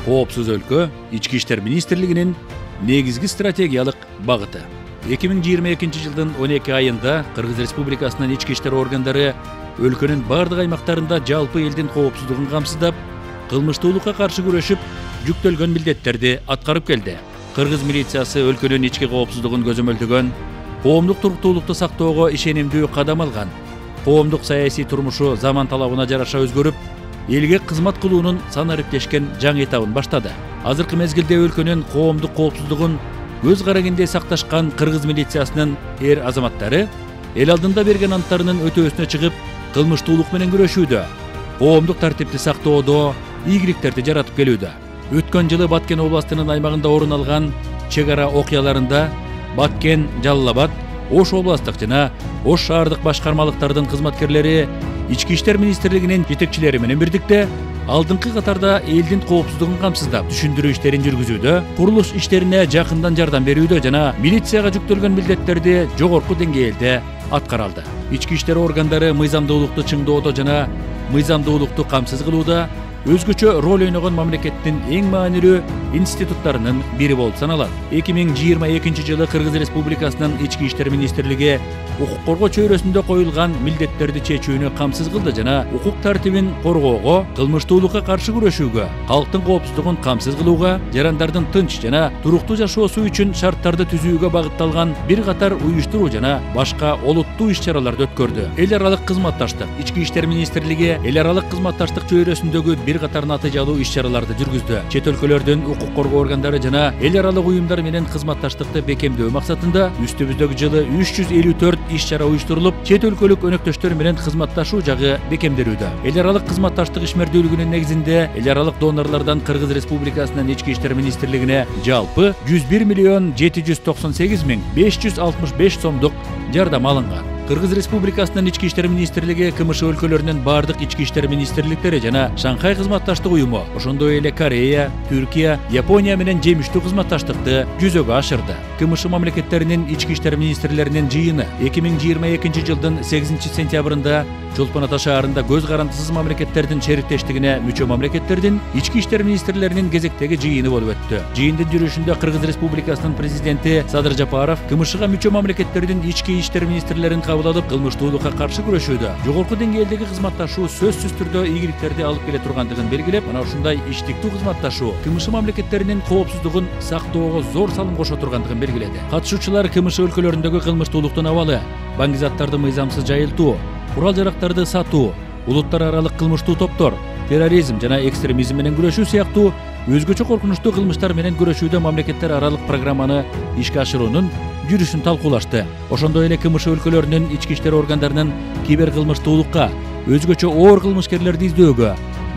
Коопсуз өлкө Ички иштер министрлигинин негизги стратегиялык багыты. 2022 жылдын 12 айында Кыргыз Республикасынын ички иштер органдары өлкөнүн бардык аймактарында жалпы элдин коопсуздугун камсыздап, кылмыштуулукка каршы күрөшүп, жүктөлгөн милдеттерди аткарып келди. Кыргыз милициясы өлкөнүн ички коопсуздугун көзөмөлдөгөн, коомдук туруктуулукту сактоого ишенимдүү кадам алган. Коомдук саясий турмушу заман талабына жараша өзгөрүп, элге кызмат кылуунун санариптешкен жаңы этабын баштады. Азыркы мезгилде өлкөнүн коомдук коопсуздугун көз карагендей сакташкан Кыргыз милициясынын эр азаматтары эл алдында берген анттарынын өтөөсүнө чыгып, кылмыштуулук менен күрөшүүдө, коомдук тартипти сактоодо ийгиликтерди жаратып келүүдө. Өткөн жылы Баткен областынын аймагында орун алган чек ара окуяларында Баткен, Жалал Абад, Ош областтык жана Ош шаардык башкармалыктардын кызматкерлери Ички иштер министрлигинин жетекчилери менен бирдикте алдыңкы катарда элдин коопсуздугун камсыздап, түшүндүрүү иштерин жүргүзүүдө, курулуш иштерине жакындан жардам берүүдө жана милицияга жүктөлгөн милдеттерди жогорку деңгээлде аткара алды. Ички иштер органдары мыйзамдуулукту чыңдоодо жана мыйзамдуулукту камсыз кылууда өзгөчө роль ойногон мамлекеттин эң маанилүү институттарынын бири болуп саналат. 2022 жылы Кыргыз Республикасынын ички иштер министрлиги укук коргоо чөйрөсүндө коюлган милдеттерди чечүүнү камсыз кылды жана укук тартибин коргоого, кылмыштуулукка каршы күрөшүүгө, калктын коопсуздугун камсыз кылууга, жарандардын тынч жана туруктуу жашоосу үчүн шарттарды түзүүгө багытталган бир катар уюштуруу жана башка олуттуу иш-чараларды өткөрдү. Эл аралык кызматташтык Ички иштер министрлиги эл аралык кызматташтык чөйрөсүндөгү бир катар натыйжалуу иш-чараларды жүргүздү. Чет өлкөлөрдүн укук коргоо органдары жана эл аралык уюмдар менен кызматташтыкты бекемдөө максатында үстүбүздөгү жылы 354 иш-чара уюштурулуп, чет өлкөлүк өнөктөштөр менен кызматташуу жагы бекемделүүдө. Эл аралык кызматташтык ишмердүүлүгүнүн негизинде эл аралык донорлордон Кыргыз Республикасынын ички иштер министрлигине жалпы 101 миллион 798 миң 565 сомдук жардам алынган. Кыргыз Республикасынын ички иштер министрлиги КМШ өлкөлөрүнүн бардык ички иштер министрликтери жана Шанхай кызматташтык уюму, ошондой эле Корея, Түркия, Япония менен жемиштүү кызматташтыкты жүзөгө ашырды. КМШ мамлекеттеринин ички иштер министрлеринин жыйыны 2022 жылдын 8 сентябрында Чолпон Ата шаарында көз карандысыз мамлекеттердин шериктештигине мүчө мамлекеттердин ички иштер министрлеринин кезектеги жыйыны болуп өттү. Жыйындын жүрүшүндө Кыргыз Республикасынын президенти Садыр Жапаров КМШга мүчө мамлекеттердин ички иштер министрлерин алып, кылмыштуулукка каршы күрөшүүдө жогорку деңгээлдеги кызматташуу сөзсүз түрдө ийгиликтерди алып келе тургандыгын белгилеп, мына ушундай иштиктүү кызматташуу КМШ мамлекеттеринин коопсуздугун сактоого зор салым кошо тургандыгын белгиледи. Катышуучулар КМШ өлкөлөрүндөгү кылмыштуулуктун абалы, баңгизаттарды мыйзамсыз жайылтуу, курал-жарактарды сатуу, улуттар аралык кылмыштуу топтор, терроризм жана экстремизм менен күрөшүү сыяктуу өзгөчө коркунучтуу кылмыштар менен күрөшүүдө мамлекеттер аралык программаны ишке ашыруунун жүрүшүн талкуулашты. Ошондой эле КМШ өлкөлөрүнүн ички иштер органдарынын кибер кылмыштуулукка, өзгөчө оор кылмышкерлерди издөөгө,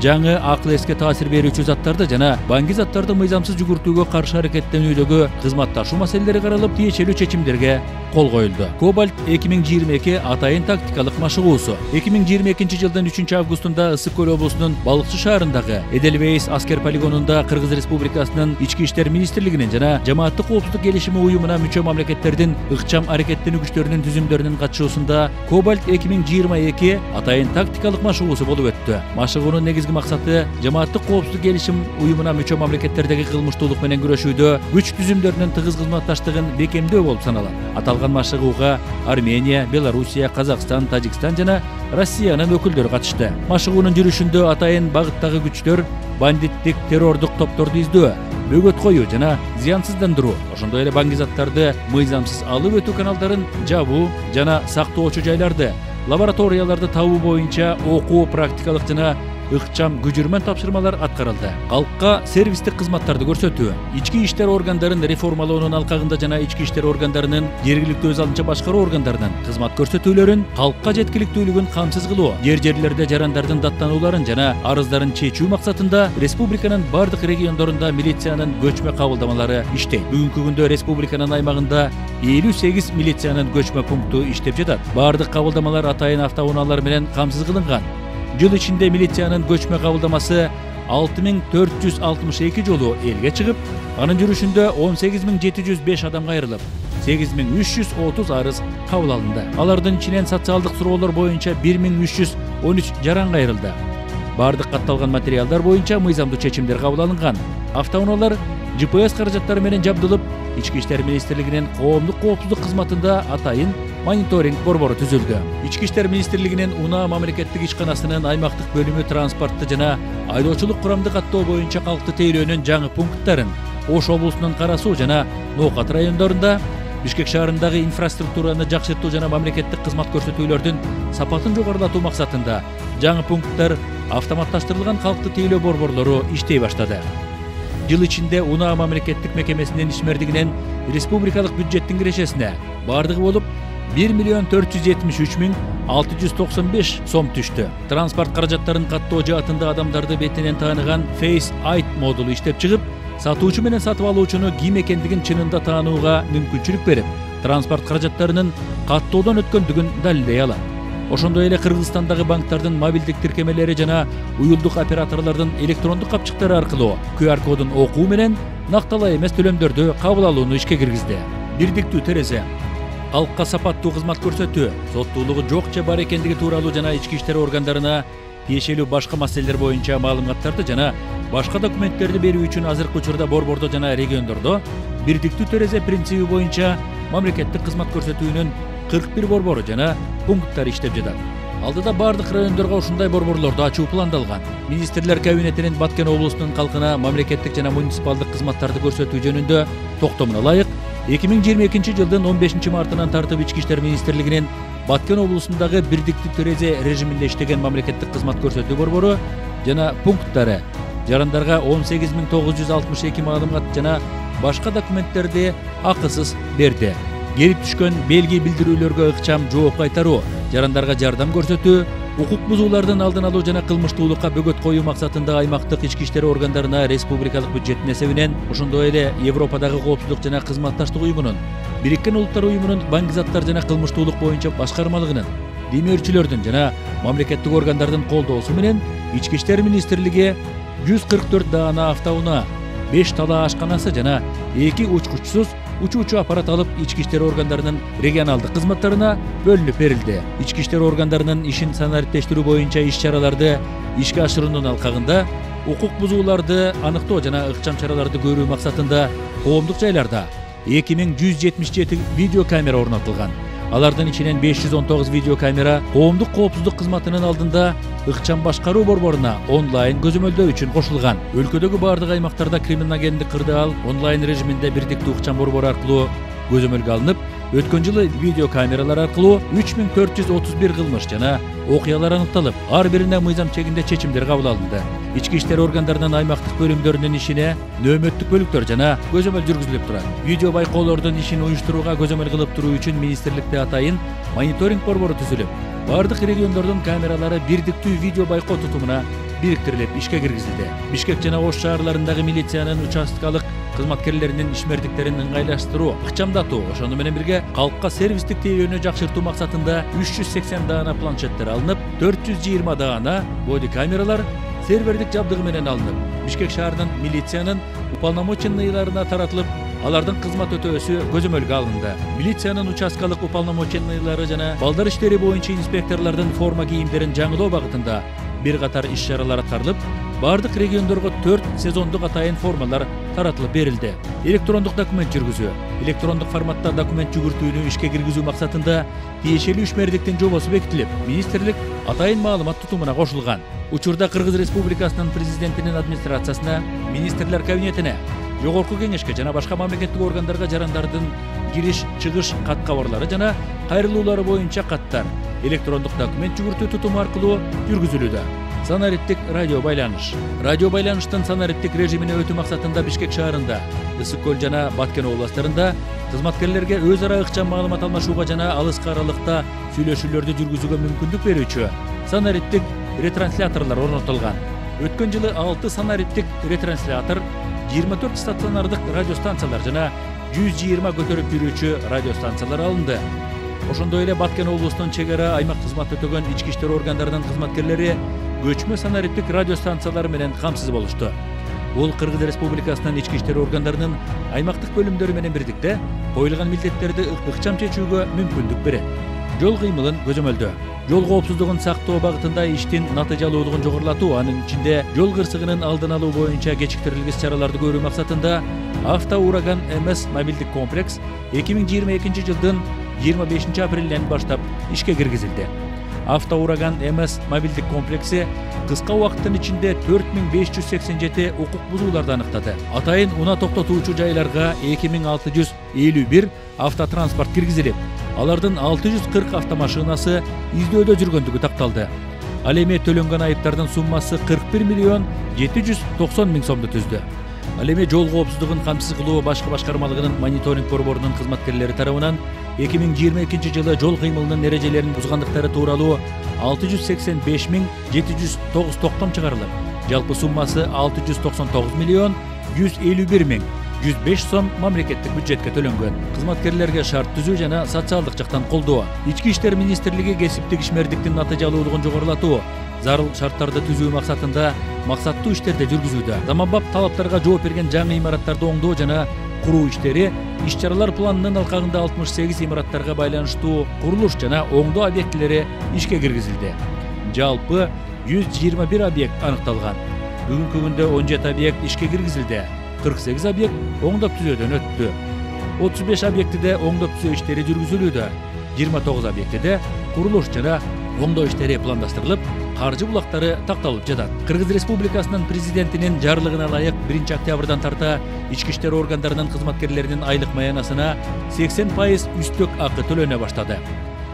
жаңы акыл эске таасир берүүчү заттарды жана баңги заттарды мыйзамсыз жүгүртүүгө каршы аракеттенүүдөгү кызматташуу маселелери каралып, тиешелүү чечимдерге кол коюлду. Кобальт 2022 атайын тактикалык машыгуусу 2022 жылдын 3 августунда Ысык көл облусунун Балыкчы шаарындагы Эделвейс аскер полигонунда Кыргыз Республикасынын ички иштер министрлигинин жана жамааттык коопсуздук келишими уюмуна мүчө мамлекеттердин ыкчам аракеттенүү күчтөрүнүн түзүмдөрүнүн катышуусунда Кобальт 2022 атайын тактикалык машыгуусу болуп өттү. Машыгуунун негизги максаты жамааттык коопсуздук келишим уюмуна мүчө мамлекеттердеги кылмыштуулук менен күрөшүүдө күч түзүмдөрүнүн тыгыз кызматташтыгын бекемдөө болуп саналат. Аталган машыгууга Армения, Белоруссия, Казакстан, Тажикстан жана Россиянын өкүлдөрү катышты. Машыгуунун жүрүшүндө атайын багыттагы күчтөр бандиттик, террордук топторду издөө, бөгөт коюу жана зыянсыздандыруу, ошондой эле баңгизаттарды мыйзамсыз алып өтүү каналдарын жабуу жана сактоочу жайларды, лабораторияларды табуу боюнча окуу, практикалык жана ыкчам күжүрмөн тапшырмалар аткарылды. Калкка сервистик кызматтарды көрсөтүү, ички иштер органдарын реформалоонун алкагында жана ички иштер органдарынын жергиликтүү өз алдынча башкаруу органдарынын кызмат көрсөтүүлөрүн калкка жеткиликтүүлүгүн камсыз кылуу, жер-жерлерде жарандардын даттанууларын жана арыздарын чечүү максатында республиканын бардык региондорунда милициянын көчмө кабылдамалары иштейт. Бүгүнкү күндө республиканын аймагында 58 милициянын көчмө пункту иштеп жатат. Бардык кабылдамалар атайын автоунаалар менен камсыз кылынган. Жыл ичинде милициянын көчмө кабылдамасы 6462 жолу элге чыгып, анын жүрүшүндө 18705 адамга айрылып, 8330 арыз кабыл алынды. Алардын ичинен социалдык суроолор боюнча 1313 жаранга айрылды. бардык катталган материалдар боюнча мыйзамдуу чечимдер кабыл алынган. Автоунаалар GPS каражаттары менен жабдылып, Ички иштер министрлигинин коомдук коопсуздук кызматында атайын мониторинг борбору түзүлдү. Ички иштер министрлигинин УНА мамлекеттик ишканасынын аймактык бөлүмү транспортты жана айдоочулук курамды каттоо боюнча калкты тейлөөнүн жаңы пункттарын Ош облусунун Кара Суу жана Ноокат райондорунда, Бишкек шаарындагы инфраструктураны жакшыртуу жана мамлекеттик кызмат көрсөтүүлөрдүн сапатын жогорулатуу максатында жаңы пункттар, автоматташтырылган калкты тейлөө борборлору иштей баштады. Жыл ичинде УНА мамлекеттик мекемесинин ишмердигинен республикалык бюджеттин кирешесине бардыгы болуп 1,473,695 сом түштү. Транспорт каражаттарын каттоо жаатында адамдарды бетинен тааныган Face ID модулу иштеп чыгып, сатуучу менен сатып алуучуну ким экендигин чынында таанууга мүмкүнчүлүк берип, транспорт каражаттарынын каттоодон өткөндүгүн далилдей алат. Ошондой эле Кыргызстандагы банктардын мобилдик тиркемелери жана уюлдук операторлордун электрондук капчыктары аркылуу QR кодун окуу менен накталай эмес төлөмдөрдү кабыл алууну ишке киргизди. Бирдиктүү терезе алыкка сапаттуу кызмат көрсөтүү, соттуулугу жок же бар экендиги тууралуу жана ички иштер органдарына тиешелүү башка маселелер боюнча маалыматтарды жана башка документтерди берүү үчүн азыркы учурда борбордо жана региондордо бирдиктүү терезе принциби боюнча мамлекеттик кызмат көрсөтүүнүн 41 борбору жана пункттар иштеп жатат. Алдыда бардык райондорго ушундай борборлорду ачуу пландалган. Министрлер кабинетинин Баткен облусунун калкына мамлекеттик жана муниципалдык кызматтарды көрсөтүү жөнүндө токтомуна ылайык 2022 жылдын 15 мартынан тартып Ички иштер министрлигинин Баткен облусундагы бирдиктүү терезе режиминде иштеген мамлекеттик кызмат көрсөтүү борбору жана пункттары жарандарга 18.962 маалымат жана башка документтерди акысыз берди. Келип түшкөн белги билдирүүлөргө ыкчам жооп кайтаруу, жарандарга жардам көрсөтүү, укук бузуулардын алдын алуу жана кылмыштуулукка бөгөт коюу максатында аймактык ички иштер органдарына республикалык бюджеттин эсебинен, ошондой эле Европадагы коопсуздук жана кызматташтык уюмунун, Бириккен Улуттар уюмунун банк заттар жана кылмыштуулук боюнча башкармалыгынын, демөөрчүлөрдүн жана мамлекеттик органдардын колдоосу менен Ички иштер министрлиги 144 даана автоунаа, 5 талаа ашканасы жана 2 учкучсуз учуучу аппарат алып ички иштер органдарынын регионалдык кызматтарына бөлүнүп берилди. Ички иштер органдарынын ишин санариптештирүү боюнча иш-чараларды ишке ашыруунун алкагында укук бузууларды аныктоо жана ыкчам чараларды көрүү максатында коомдук жайларда 2177 видео камера орнотулган. Алардын ичинен 519 видео камера коомдук коопсуздук кызматынын алдында ыкчам башкаруу борборуна онлайн көзөмөлдөө үчүн кошулган. Өлкөдөгү бардык аймактарда криминогендик кырдаал онлайн режиминде бирдиктүү ыкчам борбору аркылуу көзөмөлгө алынып, өткөн жылы видео камералар аркылуу 3431 кылмыш жана окуялар аныкталып, ар бирине мыйзам чегинде чечимдер кабыл алынды. Ички иштер органдарынын аймактык бөлүмдөрүнүн ишине нөөмөттүк бөлүктөр жана көзөмөл жүргүзүлүп турат. Видео байкоолордун ишин уюштурууга көзөмөл кылып туруу үчүн министрликте атайын мониторинг борбору түзүлүп, бардык региондордун камералары бирдиктүү видео байкоо тутумуна бириктирилип ишке киргизилди. Бишкек жана Ош шаарларындагы милициянын участкалык кызматкерлеринин ишмердиктерин ыңгайлаштыруу, ыкчамдатуу, ошону менен бирге калкка сервистик тейлөөнү жакшыртуу максатында 380 даана планшеттер алынып, 420 даана боди камералар сервердик жабдыгы менен алынып, Бишкек шаарынын милициянын уполномоченныйларына таратылып, алардын кызмат өтөөсү көзөмөлгө алынды. Милициянын участкалык уполномоченныйлары жана балдар иштери боюнча инспекторлордун форма кийимдерин жаңылоо багытында бир катар иш-чаралар аткарылып, бардык региондорго 4 сезондук атайын формалар таратылып берилди. Электрондук документ жүргүзүү, электрондук форматта документ жүгүртүүнү ишке киргизүү максатында тиешелүү ишмердиктин жобосу бекитилип, министрлик атайын маалымат тутумуна кошулган. Учурда Кыргыз Республикасынын президентинин администрациясына, министрлер кабинетине, жогорку кеңешке жана башка мамлекеттик органдарга жарандардын кириш-чыгыш кат кабарлары жана кайрылуулары боюнча каттар электрондук документ жүгүртүү тутуму аркылуу жүргүзүлүүдө. Санариптик радио байланыш. Радио байланыштын санариптик режимине өтүү максатында Бишкек шаарында, Ысык көл жана Баткен областарында кызматкерлерге өз ара ыкчам маалымат алмашууга жана алыскы аралыкта сүйлөшүүлөрдү жүргүзүүгө мүмкүндүк берүүчү санариптик ретрансляторлор орнотулган. Өткөн жылы 6 санариптик ретранслятор, 24 стационардык радиостанциялар жана 120 көтөрүп жүрүүчү радиостанциялар алынды. Ошондой эле Баткен облусунун чек ара аймак кызмат өтөгөн ички иштер органдарынын кызматкерлери көчмө санариптик радиостанциялары менен камсыз болушту. Бул Кыргыз Республикасынын ички иштер органдарынын аймактык бөлүмдөрү менен бирдикте коюлган милдеттерди ыкчам чечүүгө мүмкүндүк берет. жол кыймылын көзөмөлдөө. Жол коопсуздугун сактоо багытында иштин натыйжалуулугун жогорулатуу, анын ичинде жол кырсыгынын алдын алуу боюнча кечиктирилгис чараларды көрүү максатында Автоураган МС мобилдик комплекс 2022 жылдын 25 апрелден баштап ишке киргизилди. Автоураган МС мобилдик комплекси кыска убакыттын ичинде 4587 укук бузууларды аныктады. Атайын унаа токтотуучу жайларга 2651 автотранспорт киргизилип, алардын 640 автомашинасы издөөдө жүргөндүгү такталды. Ал эми төлөнгөн айыптардын суммасы 41 миллион 790 миң сомду түздү. Ал эми жол коопсуздугун камсыз кылуу башкы башкармалыгынын мониторинг борборунун кызматкерлери тарабынан 2022 жылы жол кыймылынын эрежелерин бузгандыктары тууралуу 685.709 токтом чыгарылып, жалпы суммасы 699 миллион 151 миң 105 сом мамлекеттик бюджетке төлөнгөн. Кызматкерлерге шарт түзүү жана социалдык жактан колдоо. Ички иштер министрлиги кесиптик ишмердиктин натыйжалуулугун жогорулатуу, зарыл шарттарды түзүү максатында максаттуу иштерди жүргүзүүдө. Заманбап талаптарга жооп берген жаңы имараттарды оңдоо жана куруу иштери иш-чаралар планынын алкагында 68 имараттарга байланыштуу курулуш жана оңдоо объектилери ишке киргизилди. Жалпы 121 объект аныкталган. Бүгүнкү күндө 17 объект ишке киргизилди. 48 объект оңдоп түзөөдөн өттү. 35 объектиде оңдоп түзөө иштери жүргүзүлүүдө. 29 объектиде курулуш жана оңдоо иштери пландастырылып, каржы булактары такталып жатат. Кыргыз Республикасынын президентинин жарлыгына ылайык 1 октябрдан тарта ички иштер органдарынын кызматкерлеринин айлык маянасына 80% үстөк акы төлөнө баштады.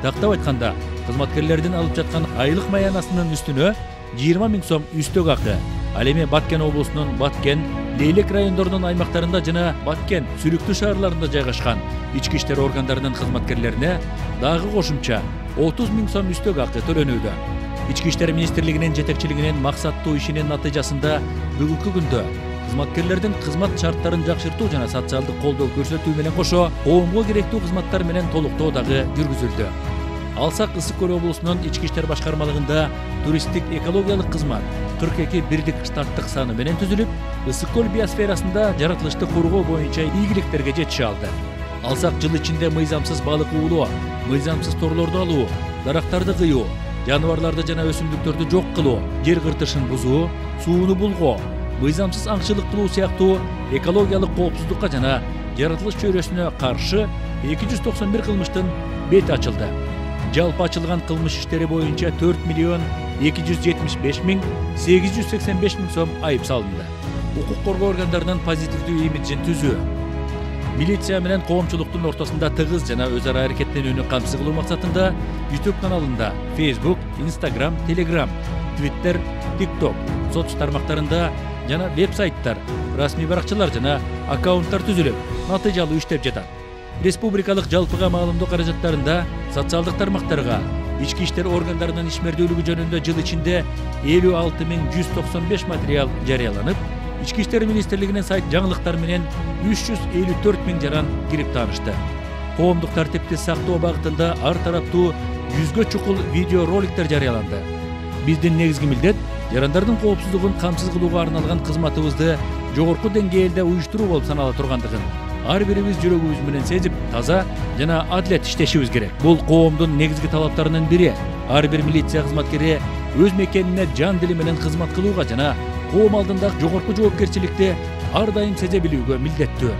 Тактап айтканда, кызматкерлердин алып жаткан айлык маянасынын үстүнө 20 миң сом үстөк акы. Ал эми Баткен облусунун Баткен, Лейлек райондорунун аймактарында жана Баткен, Сүрүктүү шаарларында жайгашкан ички иштер органдарынын кызматкерлерине дагы кошумча 30 миң сом үстөк акы төлөнүүдө. Ички иштер министрлигинин жетекчилигинин максаттуу ишинин натыйжасында бүгүнкү күндө кызматкерлердин кызмат шарттарын жакшыртуу жана социалдык колдоо көрсөтүү менен кошо коомго керектүү кызматтар менен толуктоо дагы жүргүзүлдү. Алсак Ысык Көл облусунун ички иштер башкармалыгында туристтик экологиялык кызмат 42 бирдик штаттык саны менен түзүлүп, Ысык Көл биосферасында жаратылышты коргоо боюнча ийгиликтерге жетише алды. Алсак жыл ичинде мыйзамсыз балык уулоо, мыйзамсыз торлорду алуу, дарактарды кыйуу, жаныбарларды жана өсүмдүктөрдү жок кылуу, жер кыртышын бузуу, сууну булгоо, мыйзамсыз аңчылык кылуу сыяктуу экологиялык коопсуздукка жана жаратылыш чөйрөсүнө каршы 291 кылмыштын бети ачылды. Жалпы ачылган кылмыш иштери боюнча 4 миллион 275 миң 885 миң сом айып салынды. Укук коргоо органдарынын позитивдүү имиджин түзүү, милиция менен коомчулуктун ортосунда тыгыз жана өз ара аракеттенүүнү камсыз кылуу максатында YouTube каналында Facebook, Instagram, Telegram, Twitter, TikTok, соц тармактарында жана веб-сайттар, расмий баракчалар жана аккаунттар түзүлүп, натыйжалуу иштеп жатат. Республикалык жалпыга маалымдоо каражаттарында социалдык тармактарга ички иштер органдарынын ишмердүүлүгү жөнүндө жыл ичинде 56.195 материал жарыяланып, Ички иштер министрлигинин сайт жаңылыктары менен 354 миң жаран кирип таанышты. Коомдук тартипти сактоо багытында ар тараптуу 100гө чукул видео роликтер жарыяланды. Биздин негизги милдет жарандардын коопсуздугун камсыз кылууга арналган кызматыбызды жогорку деңгээлде уюштуруу болуп санала тургандыгын ар бирибиз жүрөгүбүз менен сезип, таза жана адилет иштешибиз керек. Бул коомдун негизги талаптарынын бири. Ар бир милиция кызматкери өз мекенине жан дили менен кызмат кылууга жана коом алдындагы жогорку жоопкерчиликти ар дайым сезе билүүгө милдеттүү.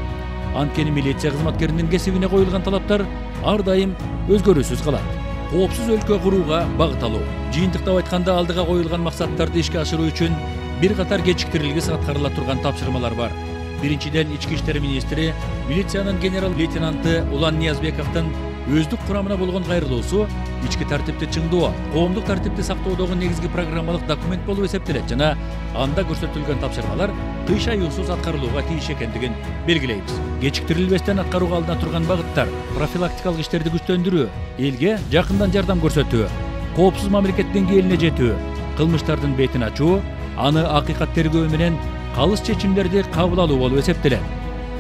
Анткени милиция кызматкеринин кесибине коюлган талаптар ар дайым өзгөрүүсүз калат. Коопсуз өлкө курууга багыт алуу. Жыйынтыктап айтканда, алдыга коюлган максаттарды ишке ашыруу үчүн бир катар кечиктирилгис аткарыла турган тапшырмалар бар. Биринчиден, ички иштер министри милициянын генерал-лейтенанты Улан Ниязбековдун өздүк курамына болгон кайрылуусу ички тартипти чыңдоо, коомдук тартипти сактоодогу негизги программалык документ болуп эсептелет жана анда көрсөтүлгөн тапшырмалар кыйшаюусуз аткарылууга тийиш экендигин белгилейбиз. Кечиктирилбестен аткарууга алына турган багыттар: профилактикалык иштерди күчтөндүрүү, элге жакындан жардам көрсөтүү, коопсуз мамлекет деңгээлине жетүү, кылмыштардын бетин ачуу, аны акыйкат тергөө менен калыс чечимдерди кабыл алуу болуп эсептелет.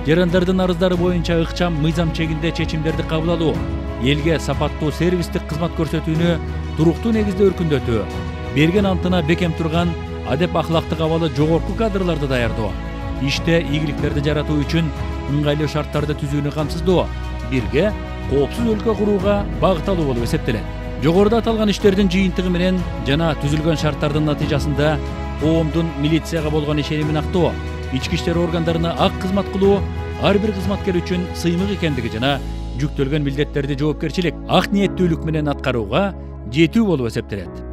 Жарандардын арыздары боюнча ыкчам мыйзам чегинде чечимдерди кабыл алуу, элге сапаттуу сервистик кызмат көрсөтүүнү туруктуу негизде өркүндөтүү, берген антына бекем турган адеп ахлактык абалы жогорку кадрларды даярдоо, иште ийгиликтерди жаратуу үчүн ыңгайлуу шарттарды түзүүнү камсыздоо, бирге коопсуз өлкө курууга багытталуу болуп эсептелет. Жогоруда аталган иштердин жыйынтыгы менен жана түзүлгөн шарттардын натыйжасында коомдун милицияга болгон ишенимин актоо, ички иштер органдарына ак кызмат кылуу ар бир кызматкер үчүн сыймык экендиги жана жүктөлгөн милдеттерди жоопкерчилик, ак ниеттүүлүк менен аткарууга жетүү болуп эсептелет.